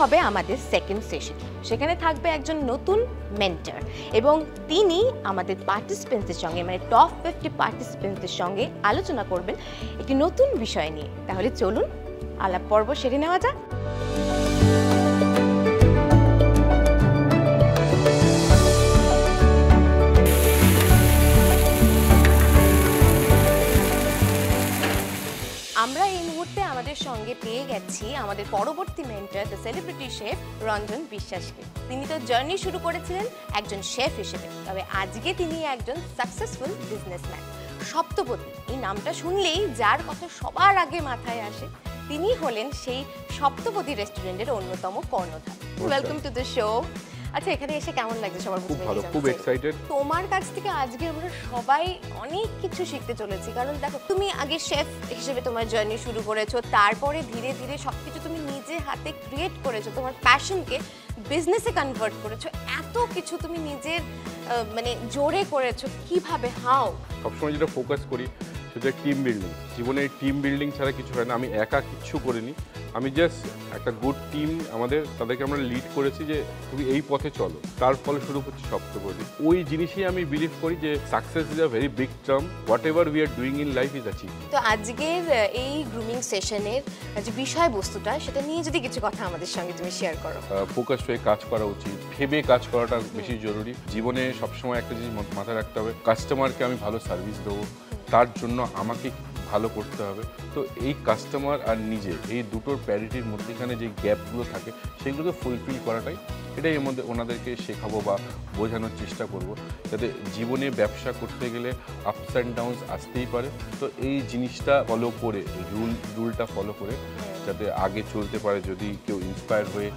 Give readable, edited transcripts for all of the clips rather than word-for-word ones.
হবে আমাদের second session. সেখানে থাকবে একজন নতুন মেন্টর এবং তিনি আমাদের পার্টিসিপেন্টসদের সঙ্গে মানে টপ 50 পার্টিসিপেন্টসদের সঙ্গে আলোচনা করবেন একটি নতুন বিষয় নিয়ে। তাহলে চলুন আলাপ পর্ব সেরে নেওয়া যাক। আমরা এই মুহূর্তে আমাদের সঙ্গে পেয়ে গেছি আমাদের পরবর্তী mentor the celebrity chef Ranjan বিশ্বাসকে। তিনি তো জার্নি শুরু করেছিলেন একজন শেফ হিসেবে, তবে আজকে তিনি একজন সাকসেসফুল বিজনেসম্যান। সপ্তপদী এই নামটা শুনলেই যার কথা সবার আগে মাথায় আসে তিনি হলেন সেই সপ্তপদী রেস্টুরেন্টের অন্যতম কর্ণধার। Welcome to the show. আচ্ছা, এখানে এসে কেমন লাগছে সবার? খুব ভালো, খুব এক্সাইটেড। তোমার কাছ থেকে আজকে আমরা সবাই অনেক কিছু শিখতে চলেছি, কারণ দেখো তুমি আগে শেফ হিসেবে তোমার জার্নি শুরু করেছো, তারপরে ধীরে ধীরে সবকিছু তুমি নিজে হাতে ক্রিয়েট করেছো, তোমার প্যাশনকে বিজনেসে কনভার্ট করেছো, এত কিছু তুমি নিজের মানে জোরে করেছো। কিভাবে, হাউ? সবসময় যেটা ফোকাস করি সেটা টিম বিল্ডিং। জীবনে টিম বিল্ডিং ছাড়া কিছু হয় না। আমি একা কিচ্ছু করিনি, আমি জাস্ট একটা গুড টিম তাদেরকে আমরা লিড করেছি যে তুমি এই পথে চলো, তার ফলে শুরু করছি সপ্তপদী। ওই জিনিসই আমি বিলিভ করি যে success is a very big term, what ever we are doing in life is achieve. তো আজকের এই গ্রুমিং সেশনের যে বিষয়বস্তুটা সেটা নিয়ে যদি কিছু কথা আমাদের সঙ্গে তুমি শেয়ার করো। ফোকাস হয়ে কাজ করা উচিত, ভেবে কাজ করাটা বেশি জরুরি। জীবনে সবসময় একটা জিনিস মাথায় রাখতে হবে, কাস্টমারকে আমি ভালো সার্ভিস দেবো, তার জন্য আমাকে ভালো করতে হবে। তো এই কাস্টমার আর নিজে এই দুটোর প্যারিটির মধ্যেখানে যে গ্যাপগুলো থাকে সেগুলোকে ফুলফিল করাটাই, এটাই এর মধ্যে ওনাদেরকে শেখাবো বা বোঝানোর চেষ্টা করব, যাতে জীবনে ব্যবসা করতে গেলে আপস অ্যান্ড ডাউনস আসতেই পারে। তো এই জিনিসটা ফলো করে, রুলটা ফলো করে যাতে আগে চলতে পারে। যদি কেউ ইন্সপায়ার হয়ে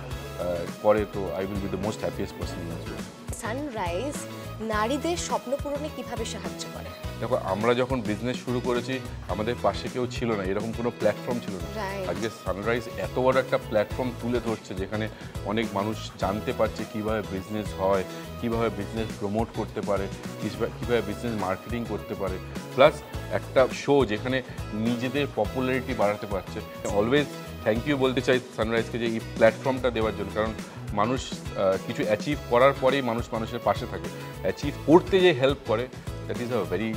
করে তো I will be the most happiest person in this world. Sunrise নারীদের স্বপ্ন পূরণে কিভাবে সাহায্য করে? দেখো, আমরা যখন বিজনেস শুরু করেছি আমাদের পাশে কেউ ছিল না, এরকম কোনো প্ল্যাটফর্ম ছিল না। আজকে সানরাইজ এত বড় একটা প্ল্যাটফর্ম তুলে ধরছে, যেখানে অনেক মানুষ জানতে পারছে কীভাবে বিজনেস হয়, কীভাবে বিজনেস প্রমোট করতে পারে, কীভাবে বিজনেস মার্কেটিং করতে পারে, প্লাস একটা শো যেখানে নিজেদের পপুলারিটি বাড়াতে পারছে। অলওয়েজ থ্যাংক ইউ বলতে চাই সানরাইজকে যে এই প্ল্যাটফর্মটা দেওয়ার জন্য, কারণ মানুষ কিছু অ্যাচিভ করার পরেই মানুষের পাশে থাকে, অ্যাচিভ করতে যে হেল্প করে, that is a very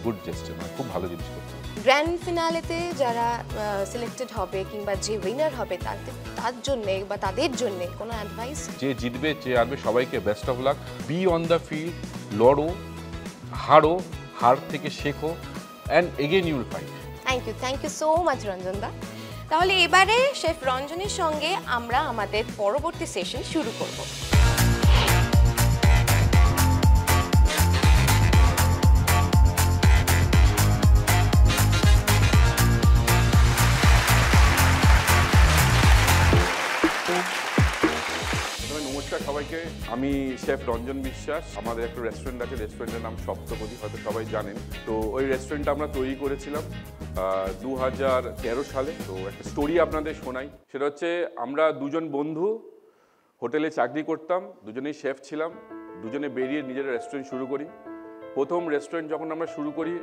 good gesture. খুব ভালো জিনিস করছে। গ্র্যান্ড ফিনালেতে যারা সিলেক্টেড হবে কিংবা যে উইনার হবে তার জন্য বা তাদের জন্য কোনো অ্যাডভাইস? যে জিতবে, যে হারবে, সবাইকে best of luck. Be on the field, লড়ো, হারো, হার থেকে শেখো, and again you will fight. Thank you so much Ranjan da. তাহলে এবারে শেফ রঞ্জনের সঙ্গে আমরা আমাদের পরবর্তী সেশন শুরু করব। নমস্কার সবাইকে, আমি শেফ রঞ্জন বিশ্বাস। আমাদের একটা রেস্টুরেন্ট আছে, রেস্টুরেন্টের নাম সপ্তপদী, হয়তো সবাই জানেন। তো ওই রেস্টুরেন্টটা আমরা তৈরি করেছিলাম 2013 সালে। তো একটা স্টোরি আপনাদের শোনাই। সেটা হচ্ছে, আমরা দুজন বন্ধু হোটেলে চাকরি করতাম, দুজনেই শেফ ছিলাম, দুজনে বেরিয়ে নিজের রেস্টুরেন্ট শুরু করি। প্রথম রেস্টুরেন্ট যখন আমরা শুরু করি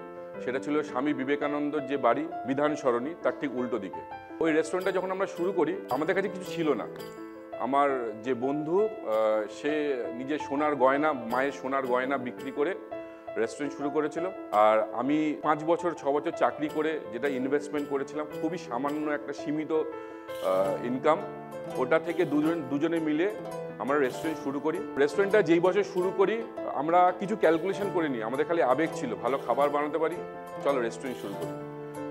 সেটা ছিল স্বামী বিবেকানন্দর যে বাড়ি বিধান সরণি, তার ঠিক উল্টো দিকে। ওই রেস্টুরেন্টটা যখন আমরা শুরু করি আমাদের কাছে কিছু ছিল না। আমার যে বন্ধু সে নিজের সোনার গয়না, মায়ের সোনার গয়না বিক্রি করে রেস্টুরেন্ট শুরু করেছিল। আর আমি 5 বছর 6 বছর চাকরি করে যেটা ইনভেস্টমেন্ট করেছিলাম, খুবই সামান্য একটা সীমিত ইনকাম, ওটা থেকে দুজনে মিলে আমরা রেস্টুরেন্ট শুরু করি। রেস্টুরেন্টটা যেই বছর শুরু করি আমরা কিছু ক্যালকুলেশন করিনি, আমাদের খালি আবেগ ছিল, ভালো খাবার বানাতে পারি, চলো রেস্টুরেন্ট শুরু করি।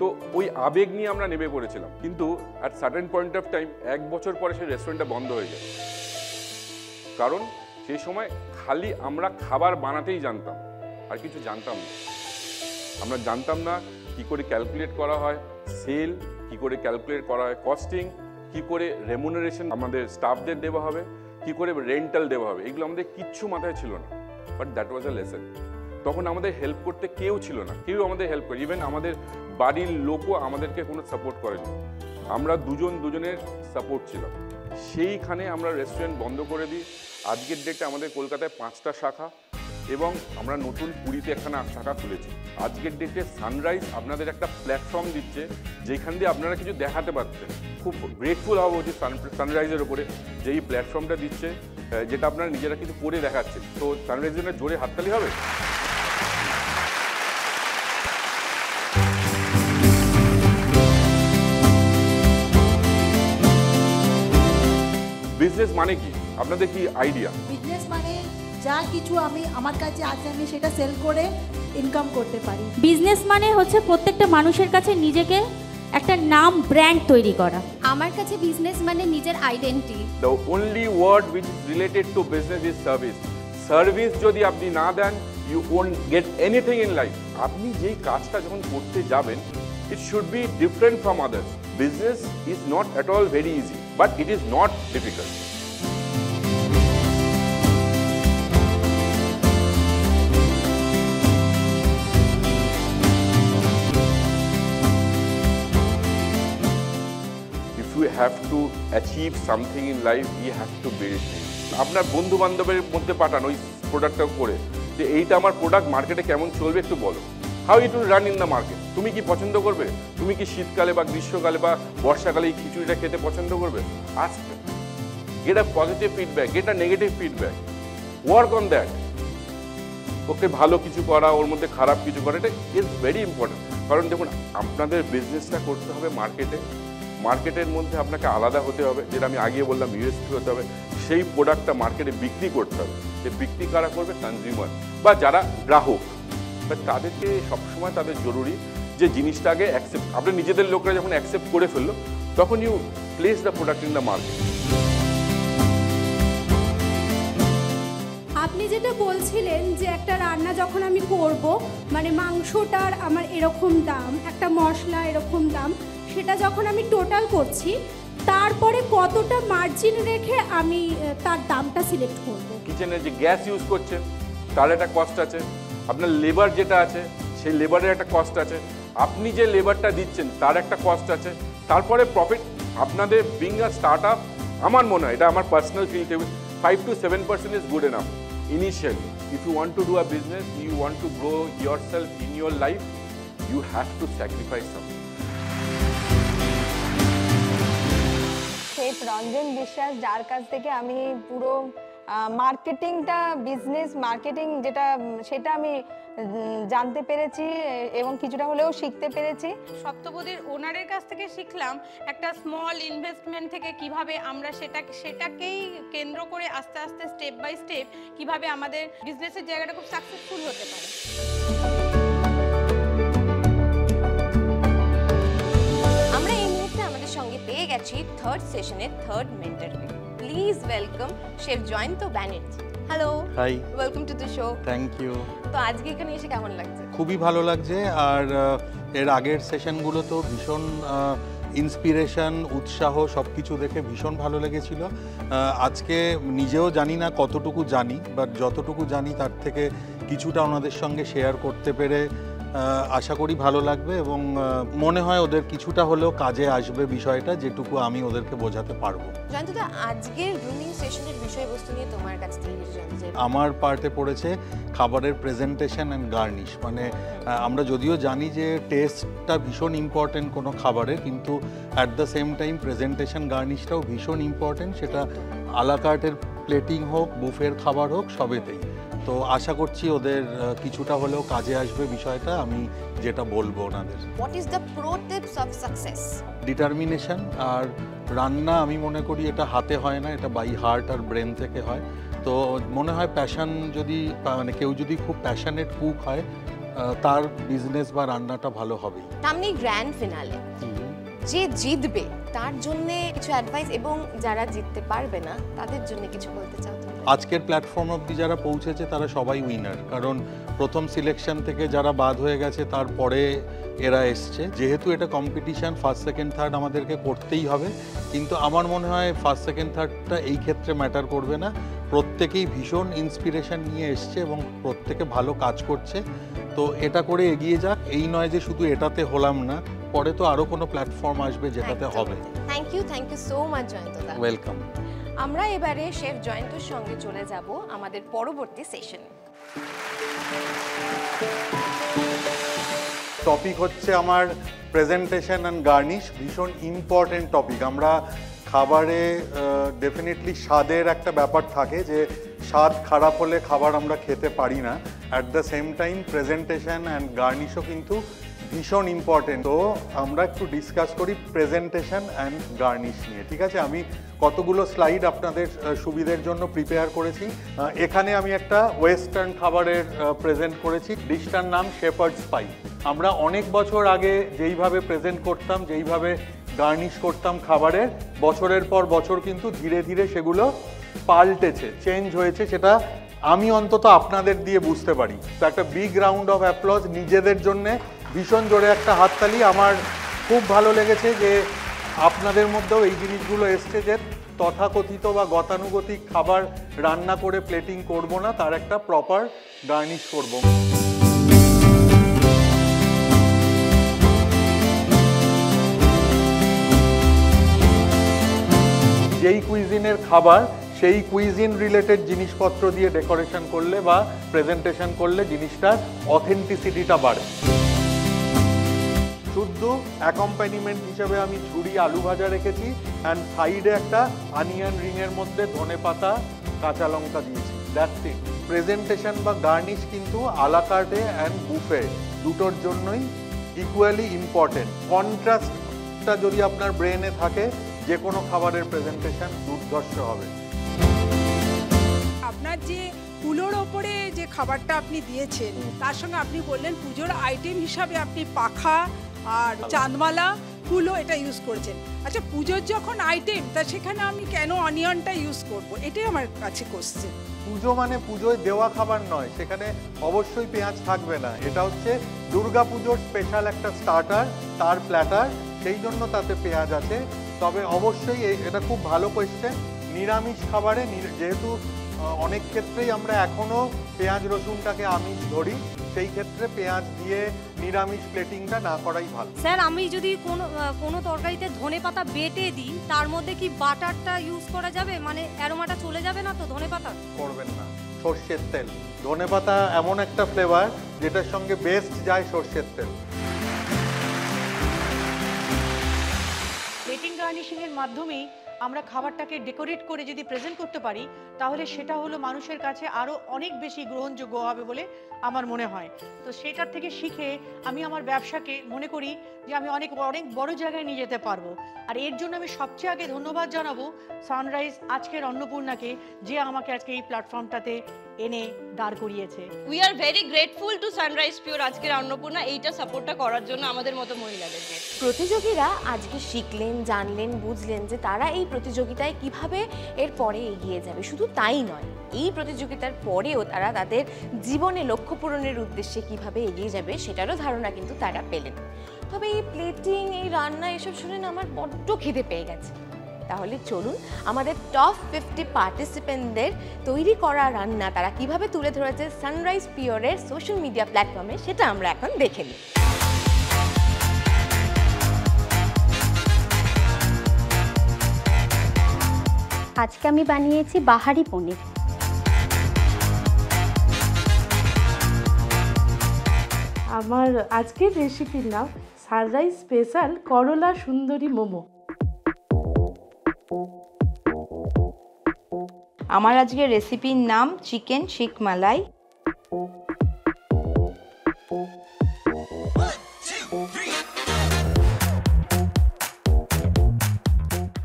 তো ওই আবেগ নিয়ে আমরা নেমে পড়েছিলাম। কিন্তু at certain point of time 1 বছর পরে সেই রেস্টুরেন্টটা বন্ধ হয়ে যায়। কারণ সেই সময় খালি আমরা খাবার বানাতেই জানতাম, আর কিছু জানতাম না। আমরা জানতাম না কি করে ক্যালকুলেট করা হয় সেল, কি করে ক্যালকুলেট করা হয় কস্টিং, কি করে রেমুনারেশন আমাদের স্টাফদের দেওয়া হবে, কি করে রেন্টাল দেওয়া হবে, এগুলো আমাদের কিচ্ছু মাথায় ছিল না। But that was a lesson. তখন আমাদের হেল্প করতে কেউ ছিল না, কেউ আমাদের হেল্প করে, ইভেন আমাদের বাড়ির লোকও আমাদেরকে কোনো সাপোর্ট করেনি। আমরা দুজনের সাপোর্ট ছিলাম। সেইখানে আমরা রেস্টুরেন্ট বন্ধ করে দিই। আজকের ডেটে আমাদের কলকাতায় 5টা শাখা, এবং আমরা নতুন পুরীতে একখানা শাখা খুলেছি। আজকের ডেটে সানরাইজ আপনাদের একটা প্ল্যাটফর্ম দিচ্ছে যেখান দিয়ে আপনারা কিছু দেখাতে পারছেন। খুব গ্রেটফুল হবো যে সানরাইজের ওপরে যে এই প্ল্যাটফর্মটা দিচ্ছে, যেটা আপনারা নিজেরা কিছু করে দেখাচ্ছেন। তো সানরাইজের জন্য জোরে হাততালি হবে। বিজনেস মানে কি, আপনাদের কি আইডিয়া? বিজনেস মানে যা কিছু আমি আমার কাছে আছে আমি সেটা সেল করে ইনকাম করতে পারি। বিজনেস মানে হচ্ছে প্রত্যেকটা মানুষের কাছে নিজেকে একটা নাম, ব্র্যান্ড তৈরি করা। আমার কাছে বিজনেস মানে নিজের identity. The only word which is related to business is service. Service যদি আপনি না দেন, you won't get anything in life. আপনি যেই কাজটা যখন করতে যাবেন, it should be different from others. Business is not at all very easy, but it is not difficult. If you have to achieve something in life, you have to build things. আপনার বন্ধু বান্ধবের মধ্যে পাঠান ওই প্রোডাক্টটা করে যে এইটা আমার প্রোডাক্ট মার্কেটে কেমন চলবে একটু বলো। How it will run in the market. তুমি কি পছন্দ করবে? তুমি কি শীতকালে বা গ্রীষ্মকালে বা বর্ষাকালে এই খিচুড়িটা খেতে পছন্দ করবে? আসবে, get a positive feedback, get a negative feedback, work on that. Okay ভালো কিছু করা, ওর মধ্যে খারাপ কিছু করা, এটা ইজ ভেরি ইম্পর্টেন্ট। কারণ দেখুন, আপনাদের বিজনেসটা করতে হবে মার্কেটে, মার্কেটের মধ্যে আপনাকে আলাদা হতে হবে, যেটা আমি আগে বললাম ইউএসপি হতে হবে। সেই প্রোডাক্টটা মার্কেটে বিক্রি করতে হবে। যে বিক্রি কারা করবে? কনজিউমার বা যারা গ্রাহক। তাদেরকে সবসময় তাদের জরুরি যে জিনিসটা আগে অ্যাকসেপ্ট, আপনার নিজেদের লোকরা যখন অ্যাকসেপ্ট করে ফেললো, তখন you place the product in the market. আপনি যেটা বলছিলেন যে একটা রান্না যখন আমি করব, মানে মাংসটার আমার এরকম দাম, একটা মশলা এরকম দাম, সেটা যখন আমি টোটাল করছি, তারপরে কতটা মার্জিন রেখে আমি তার দামটা সিলেক্ট করব। কিচেনে যে গ্যাস ইউজ করছেন তার একটা কস্ট আছে, আপনার লেবার যেটা আছে সেই লেবারের একটা কস্ট আছে, আপনি যে লেবারটা দিচ্ছেন তার একটা কস্ট আছে, তারপরে প্রফিট। আপনাদের বিং আ স্টার্ট আপ, আমার মনে হয়, এটা আমার personal feel, 5 to 7% is good enough initially. If you want to do a business, you want to grow yourself in your life, you have to sacrifice something. Chef Ranjan বিশ্বাস, যার কাছ থেকে আমি পুরো মার্কেটিংটা, বিজনেস মার্কেটিং যেটা, সেটা আমি জানতে পেরেছি এবং কিছুটা হলেও শিখতে পেরেছি। সপ্তপদীর ওনারের কাছ থেকে শিখলাম একটা স্মল ইনভেস্টমেন্ট থেকে কিভাবে আমরা সেটাকেই কেন্দ্র করে আস্তে আস্তে স্টেপ বাই স্টেপ কিভাবে আমাদের বিজনেসের জায়গাটা খুব সাকসেসফুল হতে পারে। আমরা এই মুহূর্তে আমাদের সঙ্গে পেয়ে গেছি থার্ড সেশনের থার্ড মেন্টরকে। Please welcome chef Jayanta Banerjee. Hello, hi, welcome to the show. Thank you. তো আজকে এখানে এসে কেমন লাগছে? খুবই ভালো লাগছে। আর এর আগের সেশনগুলো তো ভীষণ ইন্সপিরেশন, উৎসাহ সব কিছু দেখে ভীষণ ভালো লেগেছিল। আজকে নিজেও জানি না কতটুকু জানি, বাট যতটুকু জানি তার থেকে কিছুটা ওনাদের সঙ্গে শেয়ার করতে পেরে আশা করি ভালো লাগবে এবং মনে হয় ওদের কিছুটা হলেও কাজে আসবে বিষয়টা, যেটুকু আমি ওদেরকে বোঝাতে পারবো। জয়ন্তদা, আজকের গ্রুমিং সেশনের বিষয়বস্তু নিয়ে তোমার কাছ থেকে কিছু জানতে চাই। আমার পার্টে পড়েছে খাবারের প্রেজেন্টেশন অ্যান্ড গার্নিশ। মানে আমরা যদিও জানি যে টেস্টটা ভীষণ ইম্পর্টেন্ট কোনো খাবারের, কিন্তু at the same time presentation গার্নিশটাও ভীষণ ইম্পর্টেন্ট, সেটা আলাকার্টের প্লেটিং হোক, বুফের খাবার হোক, সবেতেই। তো আশা করছি ওদের কিছুটা হলেও কাজে আসবে বিষয়টা, আমি যেটা বলবো ওনাদের। What is the pro tips of success? Determination. আর রান্না আমি মনে করি এটা হাতে হয় না, এটা বাই হার্ট আর ব্রেন থেকে হয়। তো মনে হয় প্যাশন যদি, মানে কেউ যদি খুব প্যাশনেট কুক হয়, তার বিজনেস বা রান্নাটা ভালো হবেই। সামনেই গ্র্যান্ড ফিনালে, যে জিতবে তার জন্য কিছু অ্যাডভাইস এবং যারা জিততে পারবে না তাদের জন্য কিছু বলতে চাও? আজকের প্ল্যাটফর্ম অবধি যারা পৌঁছেছে তারা সবাই উইনার, কারণ প্রথম সিলেকশন থেকে যারা বাদ হয়ে গেছে তারপরে এরা এসছে। যেহেতু এটা কম্পিটিশান, ফার্স্ট সেকেন্ড থার্ড আমাদেরকে করতেই হবে, কিন্তু আমার মনে হয় ফার্স্ট সেকেন্ড থার্ডটা এই ক্ষেত্রে ম্যাটার করবে না। প্রত্যেকেই ভীষণ ইন্সপিরেশন নিয়ে এসছে এবং প্রত্যেকে ভালো কাজ করছে। তো এটা করে এগিয়ে যাক, এই নয় যে শুধু এটাতে হলাম না, পরে তো আরও কোনো প্ল্যাটফর্ম আসবে যেটাতে হবে। থ্যাংক ইউ সো মাচ জয়ন্তদা। ওয়েলকাম। আমরা এবারে শেফ জয়ন্তর সঙ্গে চলে যাব আমাদের পরবর্তী সেশনে। টপিক হচ্ছে আমার প্রেজেন্টেশন অ্যান্ড গার্নিশ, ভীষণ ইম্পর্টেন্ট টপিক। আমরা খাবারে ডেফিনেটলি স্বাদের একটা ব্যাপার থাকে, যে স্বাদ খারাপ হলে খাবার আমরা খেতে পারি না। At the same time presentation and গার্নিশও কিন্তু ভীষণ ইম্পর্টেন্ট। তো আমরা একটু ডিসকাস করি প্রেজেন্টেশন অ্যান্ড গার্নিশ নিয়ে, ঠিক আছে? আমি কতগুলো স্লাইড আপনাদের সুবিধের জন্য প্রিপেয়ার করেছি। এখানে আমি একটা ওয়েস্টার্ন খাবারের প্রেজেন্ট করেছি। ডিশটার নাম শেপার্ডস পাই। আমরা অনেক বছর আগে যেইভাবে প্রেজেন্ট করতাম, যেইভাবে গার্নিশ করতাম খাবারের, বছরের পর বছর কিন্তু ধীরে ধীরে সেগুলো পাল্টেছে, চেঞ্জ হয়েছে। সেটা আমি অন্তত আপনাদের দিয়ে বুঝতে পারি। তো একটা বিগ রাউন্ড অফ অ্যাপ্লজ নিজেদের জন্যে, ভীষণ জোরে একটা হাততালি। আমার খুব ভালো লেগেছে যে আপনাদের মধ্যেও এই জিনিসগুলো এসছে, যে তথাকথিত বা গতানুগতিক খাবার রান্না করে প্লেটিং করব না, তার একটা প্রপার গার্নিশ করব। যেই কুইজিনের খাবার, সেই কুইজিন রিলেটেড জিনিসপত্র দিয়ে ডেকোরেশন করলে বা প্রেজেন্টেশন করলে জিনিসটার অথেন্টিসিটিটা বাড়ে। শুদ্ধ অ্যাকম্পানিমেন্ট হিসেবে আমি ঝুরি আলু ভাজা রেখেছি, অ্যান্ড সাইডে একটা অনিয়ন রিংয়ের মধ্যে ধনেপাতা কাঁচা লঙ্কা দিয়েছি। That's it. প্রেজেন্টেশন বা গার্নিশ কিন্তু আলা কার্টে অ্যান্ড বুফে দুটোর জন্যই ইকুয়ালি ইম্পর্টেন্ট। কন্ট্রাস্টটা যদি আপনার ব্রেনে থাকে, যে কোনো খাবারের প্রেজেন্টেশন দুর্ধর্ষ হবে। আপনার যে কুলোর ওপরে যে খাবারটা আপনি দিয়েছেন, তার সঙ্গে আপনি বললেন পুজোর আইটেম হিসাবে আপনি পাখা আর চাঁদমালা কুলো এটা ইউজ করেছেন। আচ্ছা, পুজোর যখন আইটেম, তা সেখানে আমি কেন অনিয়নটা ইউজ করব, এটাই আমার কাছে কোশ্চেন। পুজো মানে পুজোয় দেওয়া খাবার নয়, সেখানে অবশ্যই পেঁয়াজ থাকবে না। এটা হচ্ছে দুর্গা পুজোর স্পেশাল একটা স্টার্টার, তার প্ল্যাটার, সেই জন্য তাতে পেঁয়াজ আছে। তবে অবশ্যই এটা খুব ভালো কোয়েশ্চেন। নিরামিষ খাবারে, যেহেতু অনেক ক্ষেত্রেই আমরা এখনও পেঁয়াজ রসুনটাকে আমিষ ধরি, সেই ক্ষেত্রে পেঁয়াজ দিয়ে নিরামিষ প্লেটিংটা না করাই ভালো। স্যার, আমি যদি কোনো তরকারিতে ধনেপাতা বেটে দিই, তার মধ্যে কি বাটারটা ইউজ করা যাবে? মানে অ্যারোমাটা চলে যাবে না তো ধনেপাতা? করবেন না। সর্ষের তেল, ধনেপাতা এমন একটা ফ্লেভার যেটার সঙ্গে বেস্ট যায় সর্ষের তেল। প্লেটিং গার্নিশিংয়ের মাধ্যমেই আমরা খাবারটাকে ডেকোরেট করে যদি প্রেজেন্ট করতে পারি, তাহলে সেটা হলো মানুষের কাছে আরও অনেক বেশি গ্রহণযোগ্য হবে বলে আমার মনে হয়। তো সেটার থেকে শিখে আমি আমার ব্যবসাকে মনে করি যে আমি অনেক অনেক বড় জায়গায় নিয়ে যেতে পারবো। আর এর জন্য আমি সবচেয়ে আগে ধন্যবাদ জানাবো সানরাইজ আজকের অন্নপূর্ণাকে, যে আমাকে আজকে এই প্ল্যাটফর্মটাতে এনে দাঁড় করিয়েছে। We are very grateful to sunrise pure আজকের অন্নপূর্ণা এইটা সাপোর্টটা করার জন্য আমাদের মতো মহিলাদেরকে। প্রতিযোগীরা আজকে শিখলেন, জানলেন, বুঝলেন যে তারা এই প্রতিযোগিতায় কিভাবে এর পরে এগিয়ে যাবে। শুধু তাই নয়, এই প্রতিযোগিতার পরেও তারা তাদের জীবনে লক্ষ্য পূরণের উদ্দেশ্যে কিভাবে এগিয়ে যাবে সেটারও ধারণা কিন্তু তারা পেলেন। তবে এই প্লেটিং, এই রান্না, এসব শুনে না আমার বড্ড খিদে পেয়ে গেছে। তাহলে চলুন আমাদের টপ 50 পার্টিসিপেন্টদের তৈরি করা রান্না তারা কিভাবে তুলে ধরেছে সানরাইজ পিওরের সোশ্যাল মিডিয়া প্ল্যাটফর্মে, সেটা আমরা এখন দেখে নিই। আজকে আমি বানিয়েছি বাহারি পনির। আমার আজকের রেসিপির নাম সানরাইজ স্পেশাল করলা সুন্দরী মোমো। আমার আজকের রেসিপির নাম চিকেন শিক মালাই।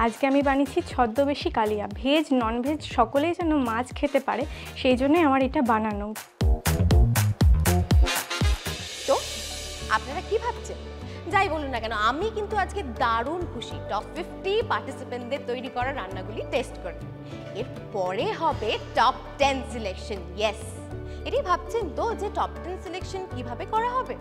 আজকে আমি বানিয়েছি ছদ্মবেশী কালিয়া। ভেজ ননভেজ সকলেই যেন মাছ খেতে পারে, সেই জন্যই আমার এটা বানানো। তো আপনারা কি ভাবছেন? যাই বলুন না কেন, আমি কিন্তু আজকে দারুণ খুশি টপ 50 পার্টিসিপেন্টদের তৈরি করা রান্নাগুলি টেস্ট করে। এরপরে হবে টপ 10 সিলেকশন। ইয়েস, এটি ভাবছেন তো যে টপ 10 সিলেকশন কিভাবে করা হবে?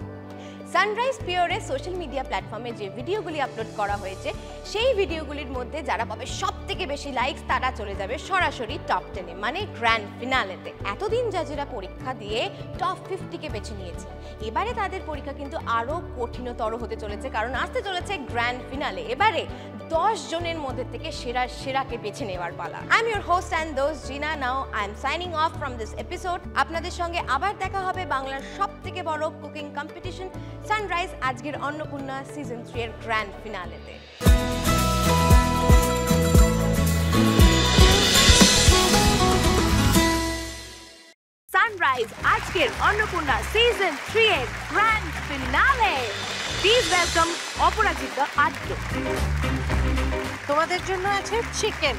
সানরাইজ পিওরের সোশ্যাল মিডিয়া প্ল্যাটফর্মে যে ভিডিওগুলি আপলোড করা হয়েছে, সেই ভিডিওগুলির মধ্যে যারা পাবে সবথেকে বেশি লাইকস, তারা চলে যাবে সরাসরি টপ 10-এ, মানে গ্র্যান্ড ফিনালেতে। এতদিন জাজেরা পরীক্ষা দিয়ে টপ 50-কে বেছে নিয়েছে। এবারে তাদের পরীক্ষা কিন্তু আরও কঠিনতর হতে চলেছে, কারণ আসতে চলেছে গ্র্যান্ড ফিনালে। এবারে 10 জনের মধ্যে থেকে সেরাকে বেছে নেওয়ার পালা। I am your host and দোস্ত জিনা। Now I am signing off from this episode. আপনাদের সঙ্গে আবার দেখা হবে বাংলার সবথেকে বড় কুকিং কম্পিটিশন সানরাইজ আজকের অন্নপূর্ণা সিজন 3 এর গ্র্যান্ড ফিনালেতে। সানরাইজ আজকের অন্নপূর্ণা সিজন 3 এর গ্র্যান্ড ফিনালে। প্লিজ ওয়েলকাম অপরাজিতা আদ্য। তোমাদের জন্য আছে চিকেন।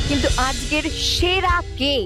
কিন্তু আজকের সেরা কে?